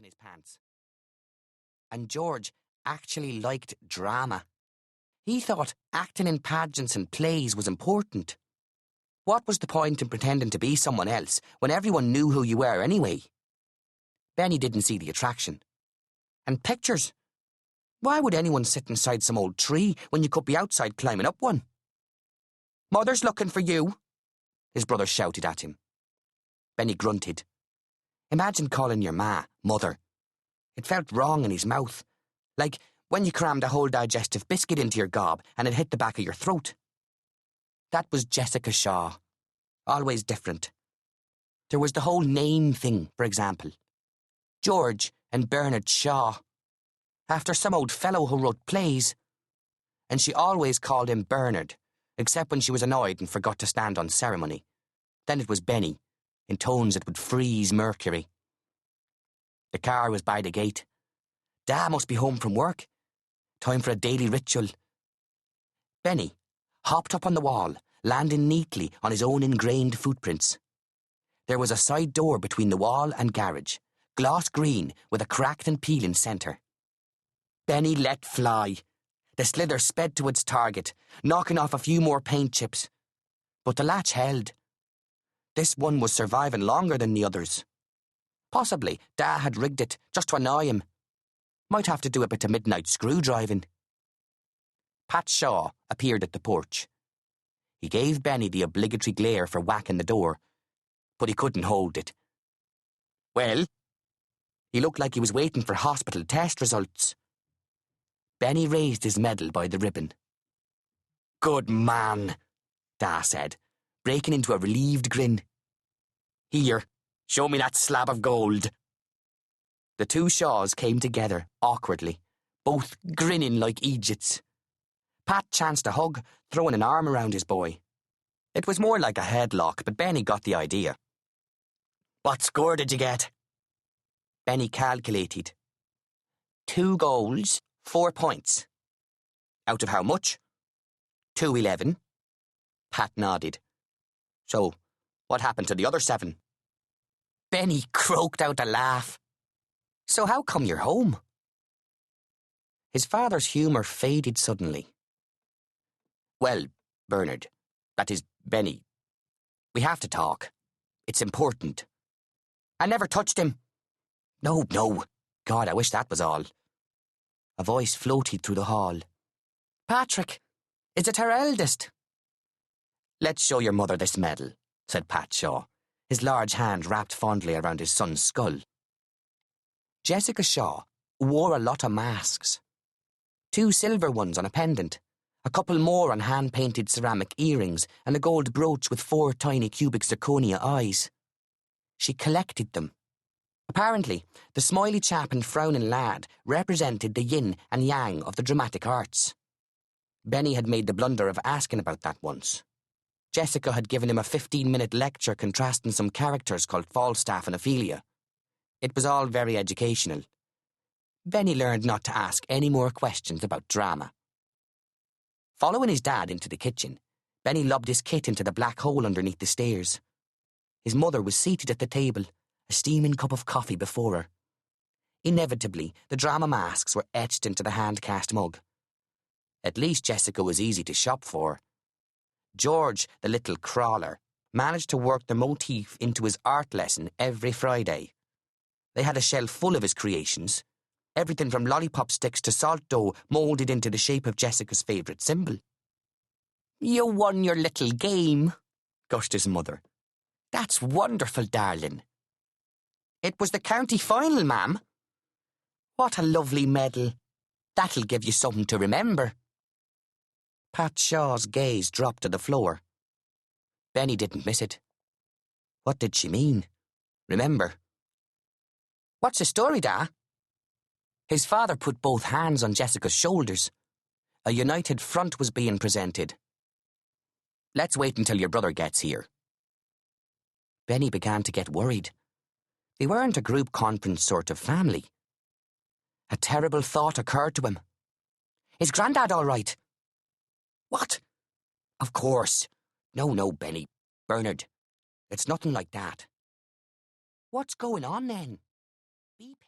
in his pants. And George actually liked drama. He thought acting in pageants and plays was important. What was the point in pretending to be someone else when everyone knew who you were anyway? Benny didn't see the attraction. And pictures? Why would anyone sit inside some old tree when you could be outside climbing up one? "Mother's looking for you," his brother shouted at him. Benny grunted. Imagine calling your ma mother. It felt wrong in his mouth, like when you crammed a whole digestive biscuit into your gob and it hit the back of your throat. That was Jessica Shaw. Always different. There was the whole name thing, for example. George and Bernard Shaw, after some old fellow who wrote plays. And she always called him Bernard, except when she was annoyed and forgot to stand on ceremony. Then it was Benny, in tones that would freeze Mercury. The car was by the gate. Dad must be home from work. Time for a daily ritual. Benny hopped up on the wall, landing neatly on his own ingrained footprints. There was a side door between the wall and garage, gloss green with a cracked and peeling centre. Benny let fly. The slither sped to its target, knocking off a few more paint chips. But the latch held. This one was surviving longer than the others. Possibly Dad had rigged it just to annoy him. Might have to do a bit of midnight screw driving. Pat Shaw appeared at the porch. He gave Benny the obligatory glare for whacking the door, but he couldn't hold it. Well? He looked like he was waiting for hospital test results. Benny raised his medal by the ribbon. "Good man," Da said, breaking into a relieved grin. "Here, show me that slab of gold." The two Shaws came together, awkwardly, both grinning like Egypts. Pat chanced a hug, throwing an arm around his boy. It was more like a headlock, but Benny got the idea. "What score did you get?" Benny calculated. 2 goals, 4 points. "Out of how much?" 211. Pat nodded. "So, what happened to the other 7? Benny croaked out a laugh. "So how come you're home?" His father's humour faded suddenly. "Well, Bernard, that is, Benny, we have to talk. It's important." "I never touched him." No. God, I wish that was all." A voice floated through the hall. "Patrick, is it her eldest?" "Let's show your mother this medal," said Pat Shaw, his large hand wrapped fondly around his son's skull. Jessica Shaw wore a lot of masks. 2 silver ones on a pendant, a couple more on hand-painted ceramic earrings, and a gold brooch with 4 tiny cubic zirconia eyes. She collected them. Apparently, the smiley chap and frowning lad represented the yin and yang of the dramatic arts. Benny had made the blunder of asking about that once. Jessica had given him a 15-minute lecture contrasting some characters called Falstaff and Ophelia. It was all very educational. Benny learned not to ask any more questions about drama. Following his dad into the kitchen, Benny lobbed his kit into the black hole underneath the stairs. His mother was seated at the table, a steaming cup of coffee before her. Inevitably, the drama masks were etched into the hand-cast mug. At least Jessica was easy to shop for. George, the little crawler, managed to work the motif into his art lesson every Friday. They had a shelf full of his creations, everything from lollipop sticks to salt dough moulded into the shape of Jessica's favourite symbol. "You won your little game," gushed his mother. "That's wonderful, darling." "It was the county final, ma'am." "What a lovely medal. That'll give you something to remember." Pat Shaw's gaze dropped to the floor. Benny didn't miss it. What did she mean? Remember? "What's the story, Da?" His father put both hands on Jessica's shoulders. A united front was being presented. "Let's wait until your brother gets here." Benny began to get worried. They weren't a group conference sort of family. A terrible thought occurred to him. "Is Grandad all right?" "What?" "Of course. No, Benny. Bernard. It's nothing like that." "What's going on then?" "Be